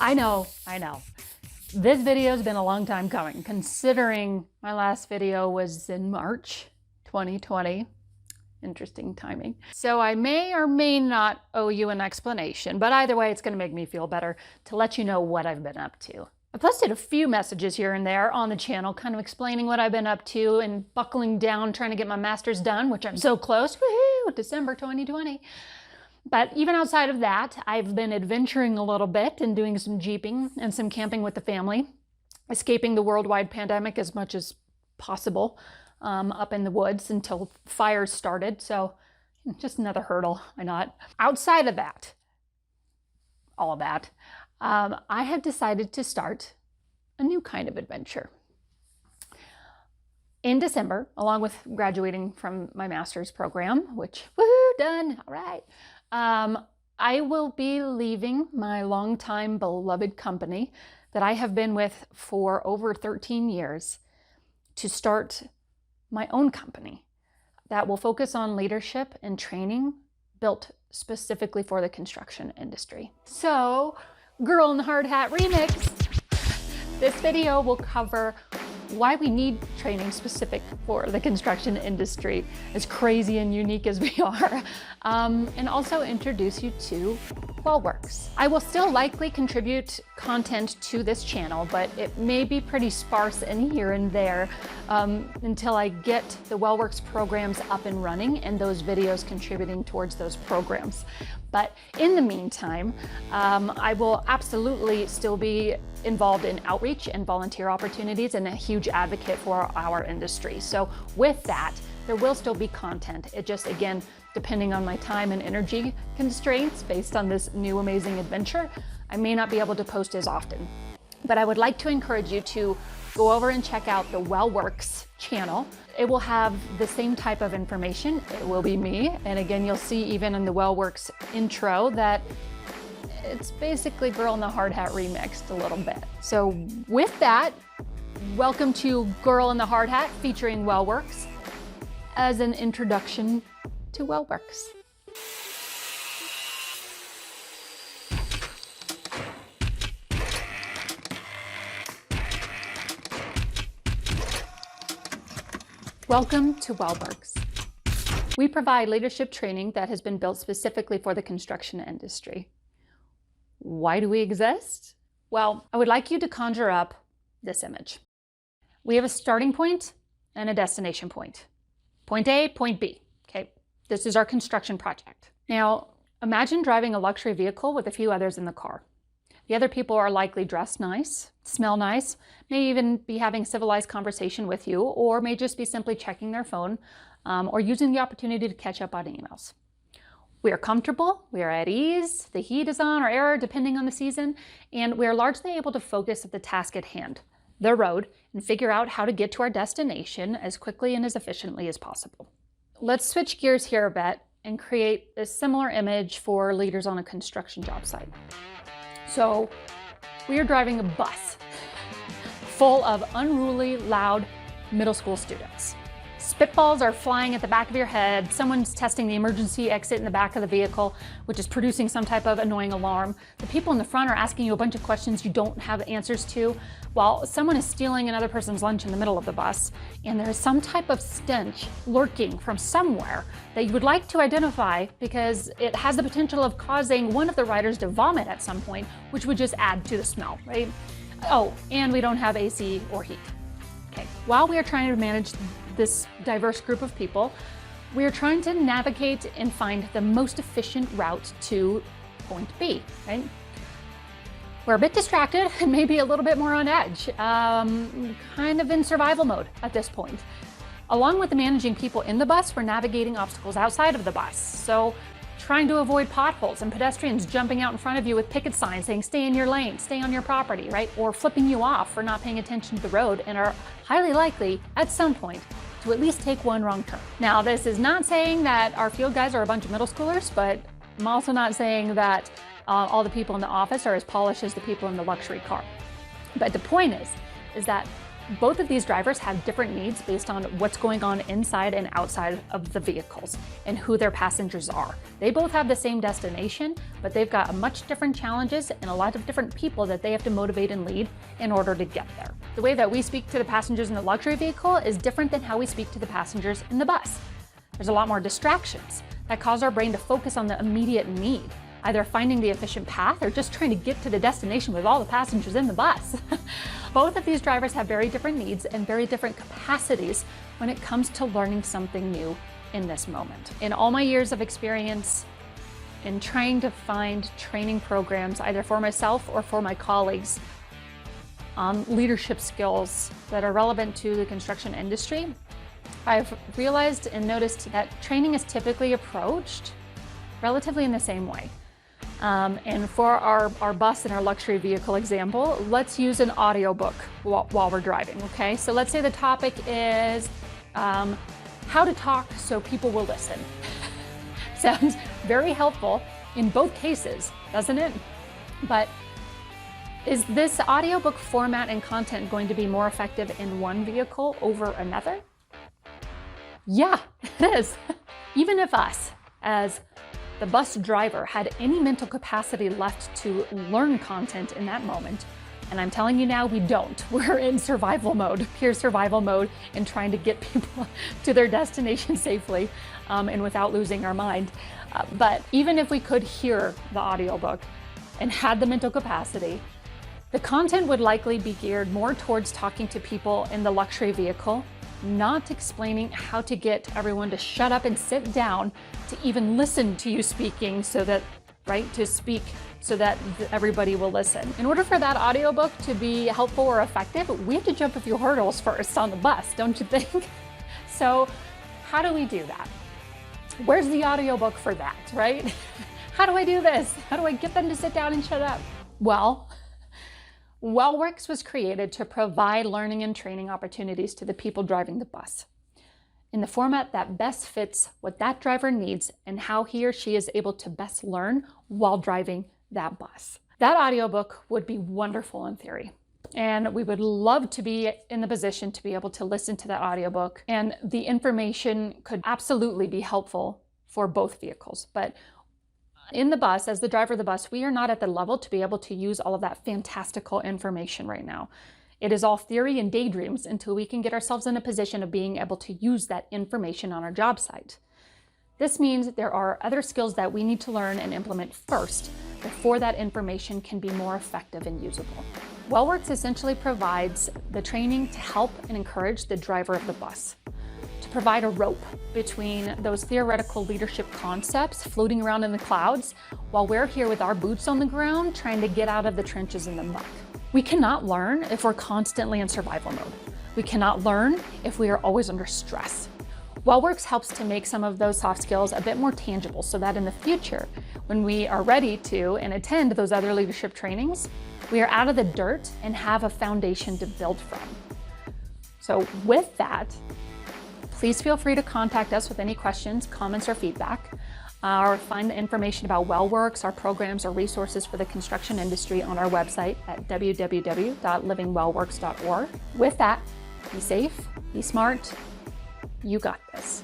I know. This video has been a long time coming, considering my last video was in March 2020. Interesting timing. So I may or may not owe you an explanation, but either way, it's going to make me feel better to let you know what I've been up to. I posted a few messages here and there on the channel, kind of explaining what I've been up to and buckling down, trying to get my master's done, which I'm so close. Woohoo! December 2020. But even outside of that, I've been adventuring a little bit and doing some jeeping and some camping with the family, escaping the worldwide pandemic as much as possible up in the woods until fires started. So just another hurdle, why not? Outside of that, all of that, I have decided to start a new kind of adventure. In December, along with graduating from my master's program, which, woohoo, done, all right. I will be leaving my longtime beloved company that I have been with for over 13 years to start my own company that will focus on leadership and training built specifically for the construction industry. So, Girl in the Hard Hat remix. This video will cover why we need training specific for the construction industry, as crazy and unique as we are, and also introduce you to WWLworks. I will still likely contribute content to this channel, but it may be pretty sparse in here and there until I get the WWLworks programs up and running and those videos contributing towards those programs. But in the meantime, I will absolutely still be involved in outreach and volunteer opportunities and a huge advocate for our industry. So with that, there will still be content. It just, again, depending on my time and energy constraints based on this new amazing adventure, I may not be able to post as often. But I would like to encourage you to go over and check out the WWLworks channel. It will have the same type of information. It will be me. And again, you'll see even in the WWLworks intro that it's basically Girl in the Hard Hat remixed a little bit. So with that, welcome to Girl in the Hard Hat featuring WWLworks as an introduction to WWLworks. Welcome to WWLworks. We provide leadership training that has been built specifically for the construction industry. Why do we exist? Well, I would like you to conjure up this image. We have a starting point and a destination point. Point A, point B, okay? This is our construction project. Now, imagine driving a luxury vehicle with a few others in the car. The other people are likely dressed nice, smell nice, may even be having civilized conversation with you, or may just be simply checking their phone or using the opportunity to catch up on emails. We are comfortable, we are at ease, the heat is on or air depending on the season, and we are largely able to focus at the task at hand, the road, and figure out how to get to our destination as quickly and as efficiently as possible. Let's switch gears here a bit and create a similar image for leaders on a construction job site. So we are driving a bus full of unruly, loud middle school students. Spitballs are flying at the back of your head. Someone's testing the emergency exit in the back of the vehicle, which is producing some type of annoying alarm. The people in the front are asking you a bunch of questions you don't have answers to, while someone is stealing another person's lunch in the middle of the bus. And there's some type of stench lurking from somewhere that you would like to identify because it has the potential of causing one of the riders to vomit at some point, which would just add to the smell, right? Oh, and we don't have AC or heat. Okay, while we are trying to manage this diverse group of people, we are trying to navigate and find the most efficient route to point B, right? We're a bit distracted and maybe a little bit more on edge, kind of in survival mode at this point. Along with the managing people in the bus, we're navigating obstacles outside of the bus. So trying to avoid potholes and pedestrians jumping out in front of you with picket signs saying, stay in your lane, stay on your property, right? Or flipping you off for not paying attention to the road and are highly likely at some point to at least take one wrong turn. Now, this is not saying that our field guys are a bunch of middle schoolers, but I'm also not saying that all the people in the office are as polished as the people in the luxury car. But the point is that Both of these drivers have different needs based on what's going on inside and outside of the vehicles and who their passengers are. They both have the same destination, but they've got much different challenges and a lot of different people that they have to motivate and lead in order to get there. The way that we speak to the passengers in the luxury vehicle is different than how we speak to the passengers in the bus. There's a lot more distractions that cause our brain to focus on the immediate need, either finding the efficient path or just trying to get to the destination with all the passengers in the bus. Both of these drivers have very different needs and very different capacities when it comes to learning something new in this moment. In all my years of experience in trying to find training programs, either for myself or for my colleagues, on leadership skills that are relevant to the construction industry, I've realized and noticed that training is typically approached relatively in the same way. And for our bus and our luxury vehicle example, let's use an audiobook while we're driving, okay? So let's say the topic is how to talk so people will listen. Sounds very helpful in both cases, doesn't it? But is this audiobook format and content going to be more effective in one vehicle over another? Yeah, it is. Even if us, as the bus driver, had any mental capacity left to learn content in that moment, and I'm telling you now, we don't. We're in survival mode, pure survival mode, and trying to get people to their destination safely and without losing our mind. But even if we could hear the audiobook and had the mental capacity, the content would likely be geared more towards talking to people in the luxury vehicle, not explaining how to get everyone to shut up and sit down to even listen to you speaking so that, right, to speak so that everybody will listen. In order for that audiobook to be helpful or effective, we have to jump a few hurdles first on the bus, don't you think? So how do we do that? Where's the audiobook for that, right? How do I do this? How do I get them to sit down and shut up? Well, WWLDP was created to provide learning and training opportunities to the people driving the bus in the format that best fits what that driver needs and how he or she is able to best learn while driving that bus. That audiobook would be wonderful in theory, and we would love to be in the position to be able to listen to that audiobook, and the information could absolutely be helpful for both vehicles. But in the bus, as the driver of the bus, we are not at the level to be able to use all of that fantastical information right now. It is all theory and daydreams until we can get ourselves in a position of being able to use that information on our job site. This means there are other skills that we need to learn and implement first before that information can be more effective and usable. WWLDP essentially provides the training to help and encourage the driver of the bus, to provide a rope between those theoretical leadership concepts floating around in the clouds while we're here with our boots on the ground trying to get out of the trenches in the muck. We cannot learn if we're constantly in survival mode. We cannot learn if we are always under stress. WWLDP helps to make some of those soft skills a bit more tangible so that in the future, when we are ready to and attend those other leadership trainings, we are out of the dirt and have a foundation to build from. So with that, please feel free to contact us with any questions, comments, or feedback, or find the information about WWLDP, our programs or resources for the construction industry on our website at www.livingwellworks.org. With that, be safe, be smart, you got this.